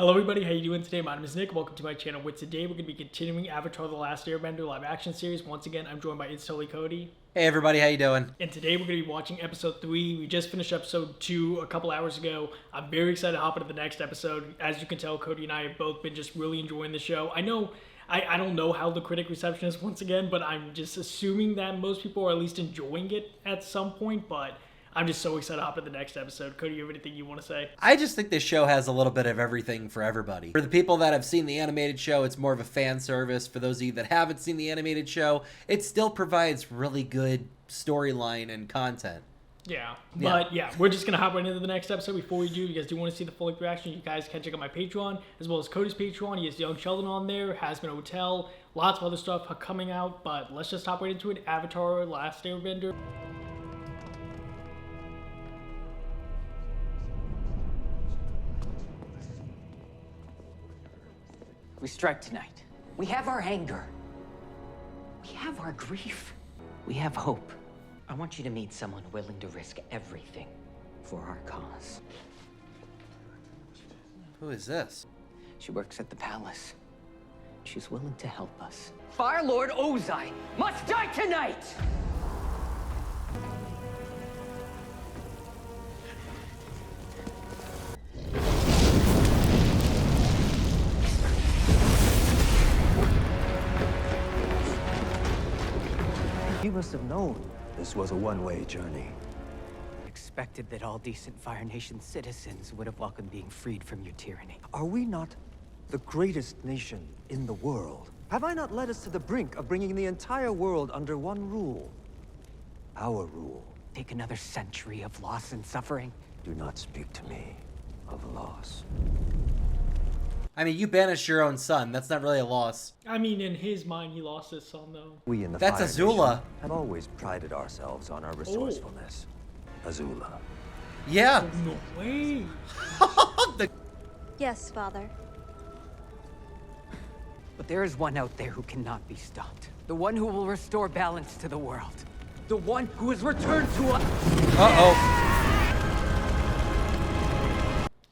Hello everybody, how you doing today? My name is Nick. Welcome to my channel. With today, we're going to be continuing Avatar: The Last Airbender live action series. Once again, I'm joined by It's Totally Cody. Hey everybody, how you doing? And today we're going to be watching episode 3. We just finished episode 2 a couple hours ago. I'm very excited to hop into the next episode. As you can tell, Cody and I have both been just really enjoying the show. I know I don't know how the critic reception is once again, but I'm just assuming that most people are at least enjoying it at some point, but I'm just so excited to hop into the next episode. Cody, you have anything you want to say? I just think this show has a little bit of everything for everybody. For the people that have seen the animated show, it's more of a fan service. For those of you that haven't seen the animated show, it still provides really good storyline and content. Yeah, but yeah, we're just going to hop right into the next episode. Before we do, you guys do want to see the full reaction, you guys can check out my Patreon, as well as Cody's Patreon. He has Young Sheldon on there, Hazbin Hotel, lots of other stuff coming out, but let's just hop right into it. Avatar: Last Airbender. We strike tonight. We have our anger. We have our grief. We have hope. I want you to meet someone willing to risk everything for our cause. Who is this? She works at the palace. She's willing to help us. Fire Lord Ozai must die tonight! You must have known this was a one-way journey. Expected that all decent Fire Nation citizens would have welcomed being freed from your tyranny. Are we not the greatest nation in the world? Have I not led us to the brink of bringing the entire world under one rule? Our rule. Take another century of loss and suffering. Do not speak to me of loss. I mean, you banished your own son. That's not really a loss. I mean, in his mind, he lost his son, though. We in the That's Fire Azula. Nation have always prided ourselves on our resourcefulness. Azula. Yeah. No way. Yes, Father. But there is one out there who cannot be stopped. The one who will restore balance to the world. The one who has returned to us. Uh-oh.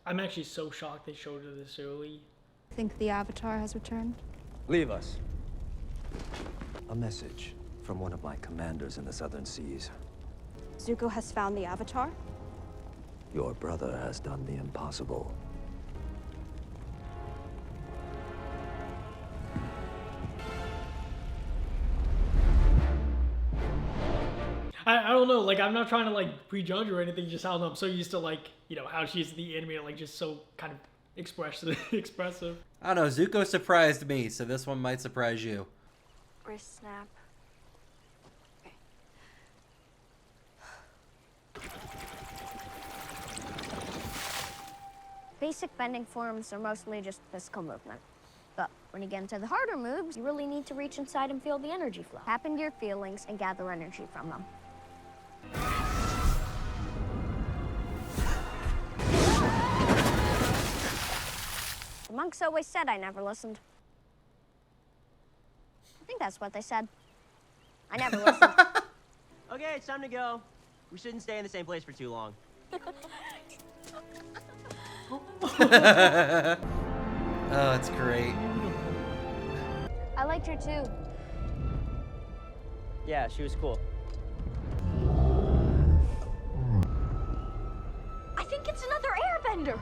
I'm actually so shocked they showed her this early. Think the Avatar has returned? Leave us. A message from one of my commanders in the Southern Seas. Zuko has found the Avatar? Your brother has done the impossible. I don't know, like, I'm not trying to, like, prejudge or anything, just how I'm so used to, like, you know, how she's the animator, like, just so kind of expressive. I don't know, Zuko surprised me, so this one might surprise you. Wrist snap. Okay. Basic bending forms are mostly just physical movement. But when you get into the harder moves, you really need to reach inside and feel the energy flow. Tap into your feelings and gather energy from them. The monks always said I never listened. I think that's what they said. I never listened. Okay, it's time to go. We shouldn't stay in the same place for too long. Oh, it's great. I liked her too. Yeah, she was cool. I think it's another airbender.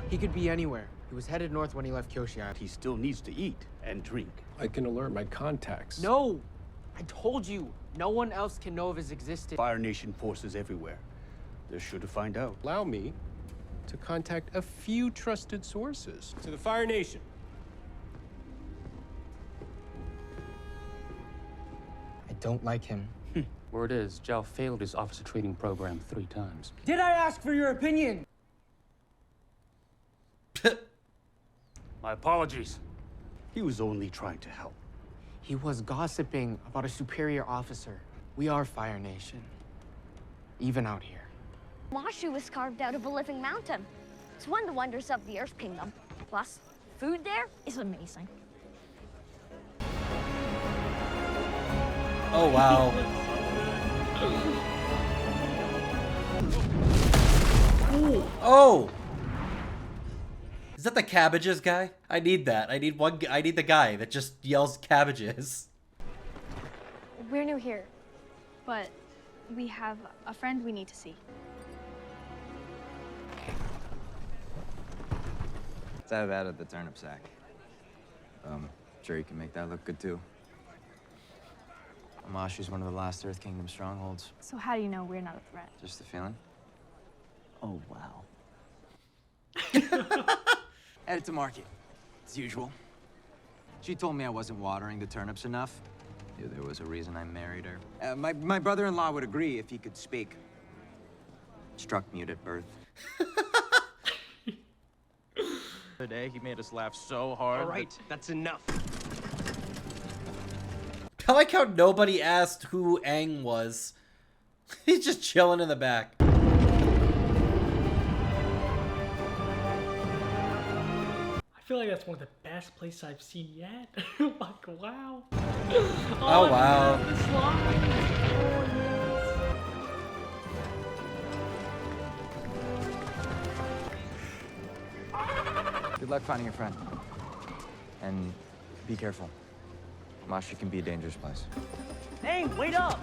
He could be anywhere. He was headed north when he left Kyoshi Island. He still needs to eat and drink. I can alert my contacts. No! I told you, no one else can know of his existence. Fire Nation forces everywhere. They're sure to find out. Allow me to contact a few trusted sources. To the Fire Nation. I don't like him. Word is, Zhao failed his officer training program 3 times. Did I ask for your opinion? My apologies. He was only trying to help. He was gossiping about a superior officer. We are Fire Nation. Even out here. Omashu was carved out of a living mountain. It's one of the wonders of the Earth Kingdom. Plus, food there is amazing. Oh, wow. Oh! Is that the cabbages guy? I need that. I need the guy that just yells cabbages. We're new here, but we have a friend we need to see. Let's have that at the turnip sack. Sure you can make that look good too. Omashu's one of the last Earth Kingdom strongholds. So how do you know we're not a threat? Just the feeling. Oh, wow. Headed to market, as usual. She told me I wasn't watering the turnips enough. Knew there was a reason I married her. My brother-in-law would agree if he could speak. Struck mute at birth. Today, he made us laugh so hard. All right, that's enough. I like how nobody asked who Aang was. He's just chilling in the back. I feel like that's one of the best places I've seen yet. Like, wow. Oh, wow. The slide. Oh, yes. Good luck finding your friend. And be careful. Omashu can be a dangerous place. Hey, wait up!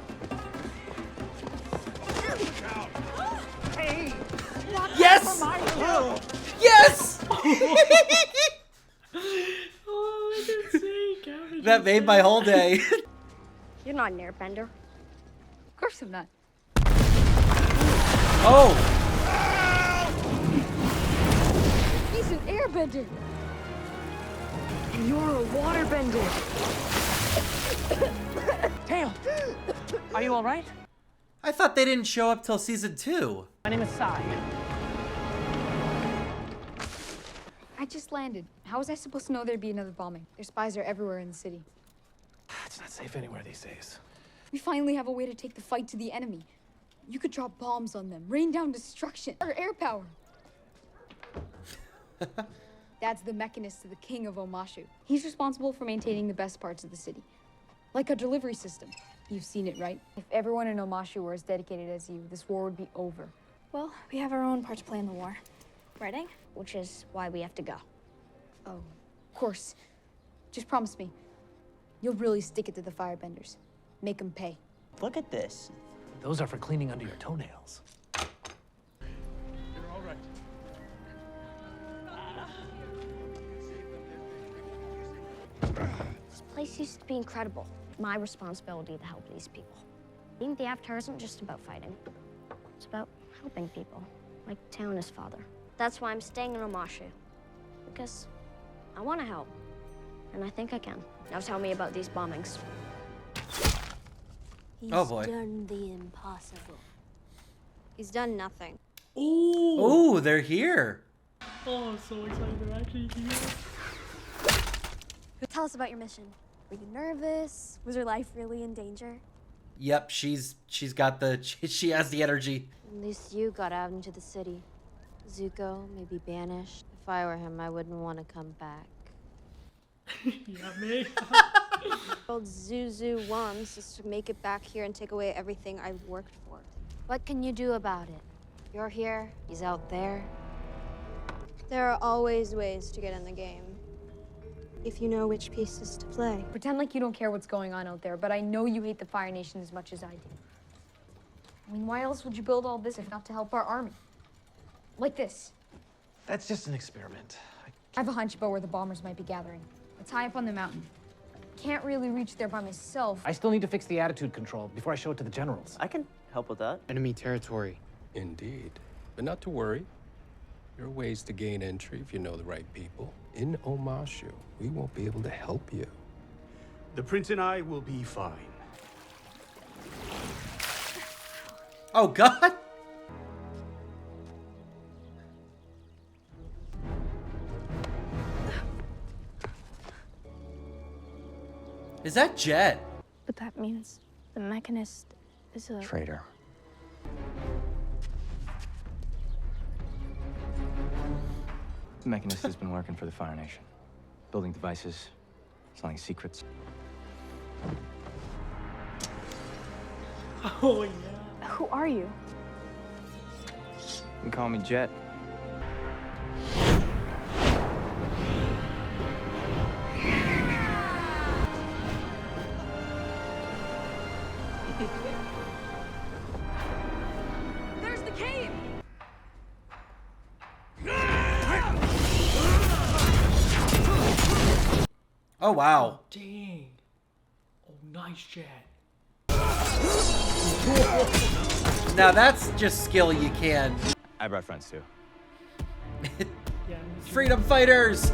Hey! Yes! Yes! Oh, I can see cabbage. That made my whole day. You're not an airbender. Of course I'm not. Oh! He's an airbender. And you're a waterbender. Tail! Are you all right? I thought they didn't show up till season 2. My name is Sai. I just landed. How was I supposed to know there'd be another bombing? Their spies are everywhere in the city. It's not safe anywhere these days. We finally have a way to take the fight to the enemy. You could drop bombs on them, rain down destruction, or air power. That's the mechanist to the king of Omashu. He's responsible for maintaining the best parts of the city. Like a delivery system. You've seen it, right? If everyone in Omashu were as dedicated as you, this war would be over. Well, we have our own part to play in the war. Right, Aang? Which is why we have to go. Oh, of course. Just promise me, you'll really stick it to the firebenders. Make them pay. Look at this. Those are for cleaning under your toenails. You're all right. This place used to be incredible. My responsibility to help these people. Being the Avatar isn't just about fighting. It's about helping people, like Tao and his father. That's why I'm staying in Omashu. Because I want to help. And I think I can. Now tell me about these bombings. He's Oh, boy. done the impossible. He's done nothing. Ooh. Ooh, they're here. Oh, I'm so excited they're actually here. Tell us about your mission. Were you nervous? Was your life really in danger? Yep, she's got the she has the energy. At least you got out into the city. Zuko may be banished. If I were him, I wouldn't want to come back. Yeah, me. All Zuzu wants is to make it back here and take away everything I've worked for. What can you do about it? You're here, he's out there. There are always ways to get in the game. If you know which pieces to play. Pretend like you don't care what's going on out there, but I know you hate the Fire Nation as much as I do. I mean, why else would you build all this if not to help our army? Like this. That's just an experiment. I have a hunch about where the bombers might be gathering. It's high up on the mountain. Can't really reach there by myself. I still need to fix the attitude control before I show it to the generals. I can help with that. Enemy territory. Indeed. But not to worry. There are ways to gain entry if you know the right people. In Omashu, we won't be able to help you. The prince and I will be fine. Oh, God. Is that Jet? But that means the Mechanist is a... Traitor. The Mechanist has been working for the Fire Nation. Building devices, selling secrets. Oh, yeah. Who are you? You can call me Jet. Oh, wow. Dang. Oh, nice, Chad. Now that's just skill you can. I brought friends too. Yeah, Freedom fighters!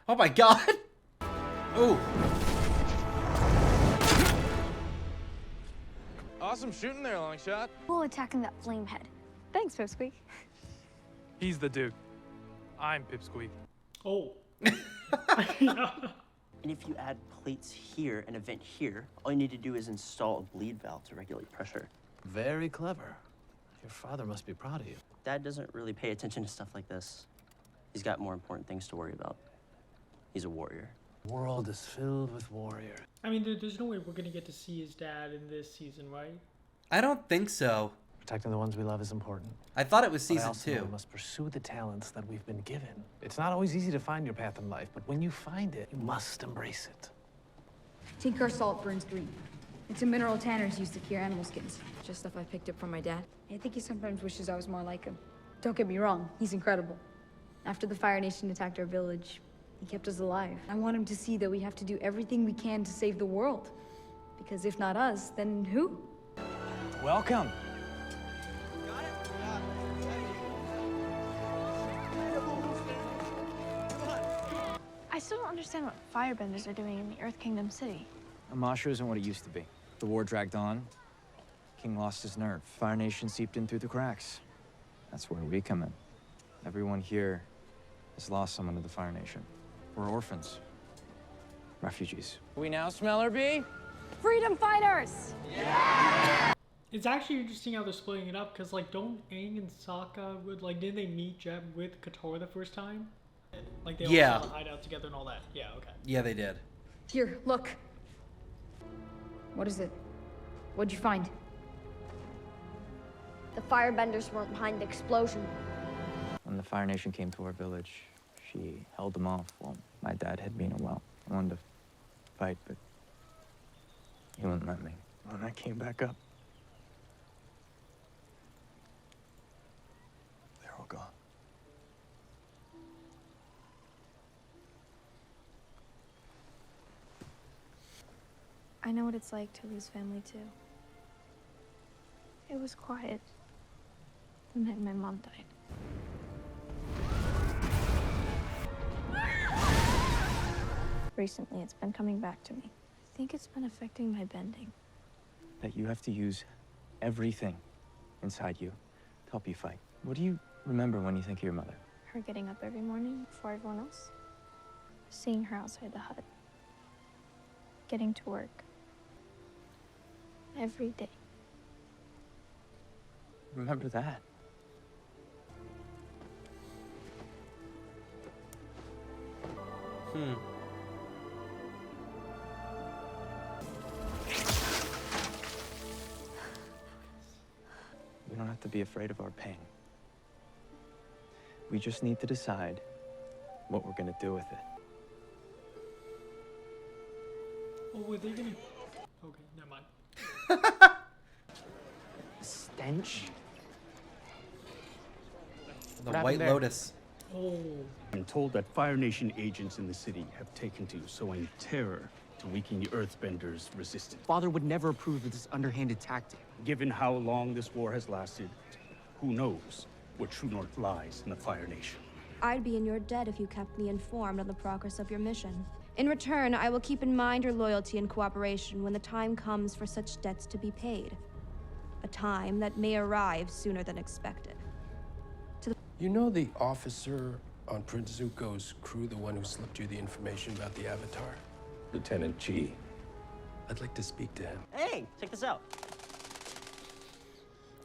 Oh my god! Ooh. Awesome shooting there, long shot. Cool attacking that flame head. Thanks, Pipsqueak. He's the dude. I'm Pipsqueak. Oh. And if you add plates here and a vent here, all you need to do is install a bleed valve to regulate pressure. Very clever. Your father must be proud of you. Dad doesn't really pay attention to stuff like this. He's got more important things to worry about. He's a warrior. The world is filled with warriors. I mean, there's no way we're gonna get to see his dad in this season, right? I don't think so. Protecting the ones we love is important. I thought it was But I season also know 2. we must pursue the talents that we've been given. It's not always easy to find your path in life, but when you find it, you must embrace it. Tinker salt burns green. It's a mineral tanners use to cure animal skins. Just stuff I picked up from my dad. I think he sometimes wishes I was more like him. Don't get me wrong, he's incredible. After the Fire Nation attacked our village, he kept us alive. I want him to see that we have to do everything we can to save the world. Because if not us, then who? Welcome. I still don't understand what firebenders are doing in the Earth Kingdom city. Omashu isn't what it used to be. The war dragged on. King lost his nerve. Fire Nation seeped in through the cracks. That's where we come in. Everyone here has lost someone to the Fire Nation. We're orphans. Refugees. We now smell her bee? Freedom fighters! It's actually interesting how they're splitting it up, because, like, don't Aang and Sokka, didn't they meet Jeb with Katara the first time? Like, they all Yeah. saw the hideout together and all that. Yeah, okay. Yeah, they did. Here, look. What is it? What'd you find? The firebenders weren't behind the explosion. When the Fire Nation came to our village, she held them off. Well, my dad had me in a well. I wanted to fight, but he wouldn't let me. When I came back up, they're all gone. I know what it's like to lose family too. It was quiet the night my mom died. Recently, it's been coming back to me. I think it's been affecting my bending. That you have to use everything inside you to help you fight. What do you remember when you think of your mother? Her getting up every morning before everyone else. Seeing her outside the hut. Getting to work. Every day. Remember that. We don't have to be afraid of our pain. We just need to decide what we're gonna do with it. Oh, were they gonna... Okay, never mind. Stench? The What happened White there? Lotus. Oh. I'm told that Fire Nation agents in the city have taken to sowing terror to weaken the Earthbenders' resistance. Father would never approve of this underhanded tactic. Given how long this war has lasted, who knows where true north lies in the Fire Nation. I'd be in your debt if you kept me informed on the progress of your mission. In return, I will keep in mind your loyalty and cooperation when the time comes for such debts to be paid. A time that may arrive sooner than expected. You know the officer on Prince Zuko's crew, the one who slipped you the information about the Avatar? Lieutenant Chi. I'd like to speak to him. Hey, check this out.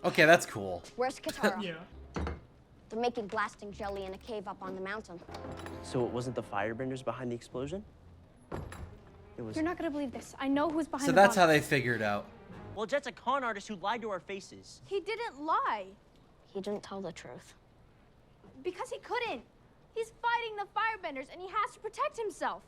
Okay, that's cool. Where's Katara? Yeah. They're making blasting jelly in a cave up on the mountain. So it wasn't the firebenders behind the explosion? It was... You're not gonna believe this. I know who's behind So the that's how bomb. they figured out. Well, Jet's a con artist who lied to our faces. He didn't lie. He didn't tell the truth. Because he couldn't. He's fighting the firebenders and he has to protect himself.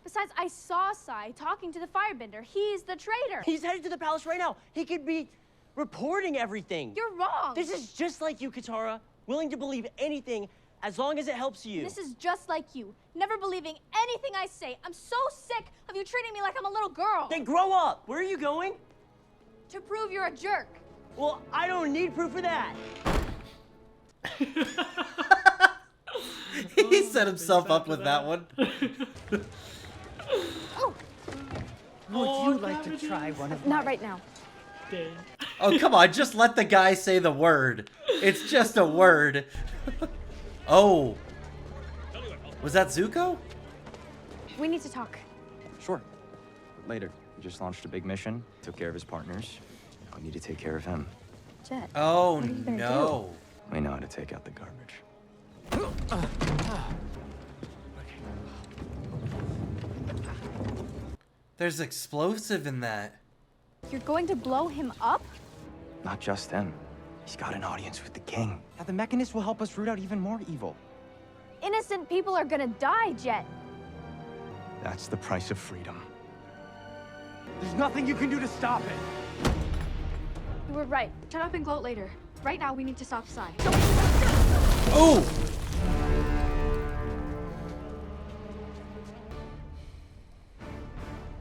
Besides, I saw Sai talking to the firebender. He's the traitor. He's headed to the palace right now. He could be reporting everything. You're wrong. This is just like you, Katara. Willing to believe anything as long as it helps you. This is just like you, never believing anything I say. I'm so sick of you treating me like I'm a little girl. Then grow up. Where are you going? To prove you're a jerk. Well, I don't need proof of that. He set himself up with that one. Would you like to try one of Not right now. Dang. Oh, come on. Just let the guy say the word. It's just a word. Oh. Was that Zuko? We need to talk. Sure. Later. We just launched a big mission. Took care of his partners. Now we need to take care of him. Jet. Oh, what are you gonna no. We know how to take out the garbage. There's explosive in that. You're going to blow him up? Not just him. He's got an audience with the king. Now the Mechanist will help us root out even more evil. Innocent people are gonna die, Jet. That's the price of freedom. There's nothing you can do to stop it. You were right. Shut up and gloat later. Right now, we need to stop Psy. Oh!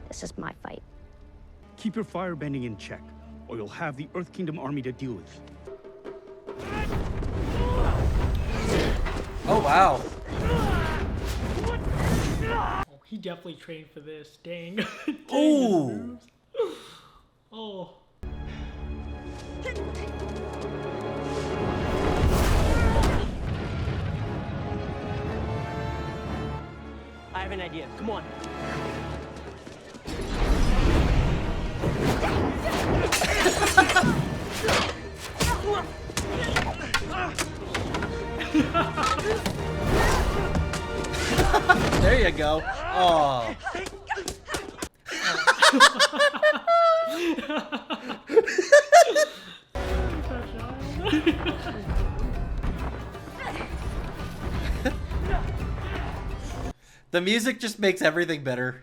This is my fight. Keep your firebending in check, or you'll have the Earth Kingdom army to deal with. Oh, wow. Oh, he definitely trained for this. Dang. Dang, his Ooh. moves. Oh. I have an idea. Come on. There you go. Oh. The music just makes everything better.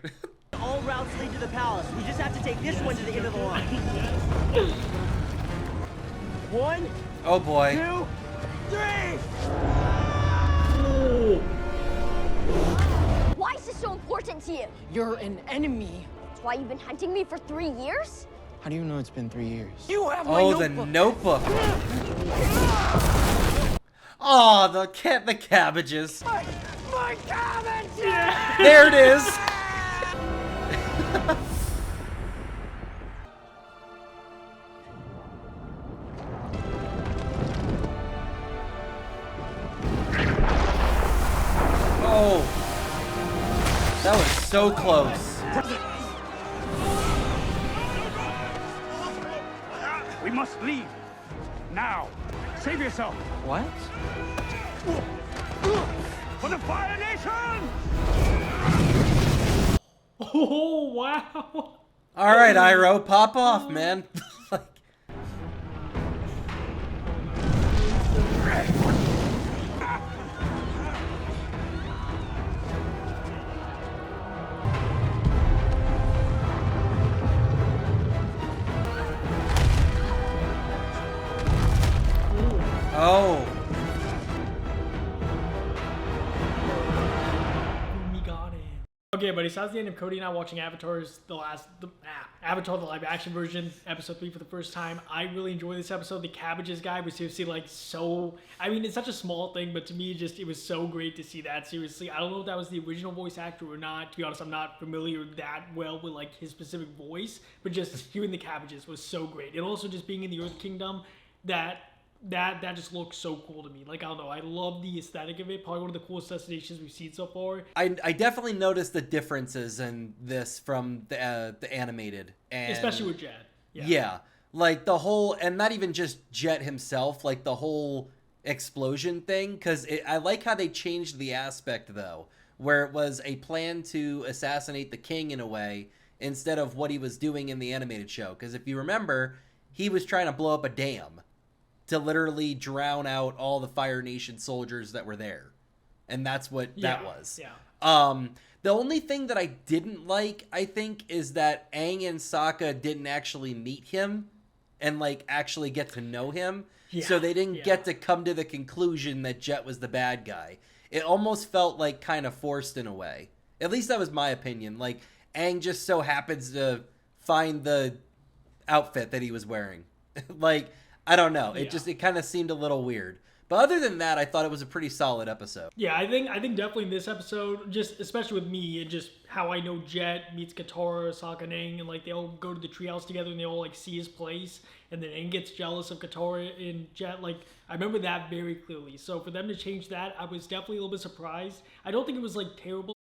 All routes lead to the palace. We just have to take this one to the end of the line. 1, Oh boy. 2, 3! Why is this so important to you? You're an enemy. That's why you've been hunting me for 3 years? How do you know it's been 3 years? You have my Oh, notebook. the notebook. Oh, the cabbages. My cabbage! There it is. Oh, that was so close. We must leave. Now. Save yourself. What? For the Fire Nation! Oh, wow. All right, Iroh, pop off, man. Like, oh. We got it. Okay, buddy, so that's the end of Cody and I watching Avatar, the live action version, episode 3 for the first time. I really enjoyed this episode. The cabbages guy was seriously like so, I mean, it's such a small thing, but to me, it was so great to see that. Seriously, I don't know if that was the original voice actor or not. To be honest, I'm not familiar that well with like his specific voice, but just hearing the cabbages was so great. And also just being in the Earth Kingdom, that just looks so cool to me. Like, I don't know, I love the aesthetic of it. Probably one of the coolest destinations we've seen so far. I definitely noticed the differences in this from the animated, and Especially with Jet. Yeah, like the whole, and not even just Jet himself, like the whole explosion thing. Because I like how they changed the aspect though, where it was a plan to assassinate the king in a way instead of what he was doing in the animated show. Because if you remember, he was trying to blow up a dam to literally drown out all the Fire Nation soldiers that were there. And that's what that was. Yeah. The only thing that I didn't like, I think, is that Aang and Sokka didn't actually meet him and like actually get to know him. Yeah, So they didn't get to come to the conclusion that Jet was the bad guy. It almost felt like kind of forced in a way. At least that was my opinion. Like, Aang just so happens to find the outfit that he was wearing. Like, I don't know. It kind of seemed a little weird. But other than that, I thought it was a pretty solid episode. Yeah, I think definitely in this episode, just especially with me and just how I know Jet meets Katara, Sokka, and Aang, and like they all go to the treehouse together and they all like see his place, and then Aang gets jealous of Katara and Jet. Like I remember that very clearly. So for them to change that, I was definitely a little bit surprised. I don't think it was like terrible.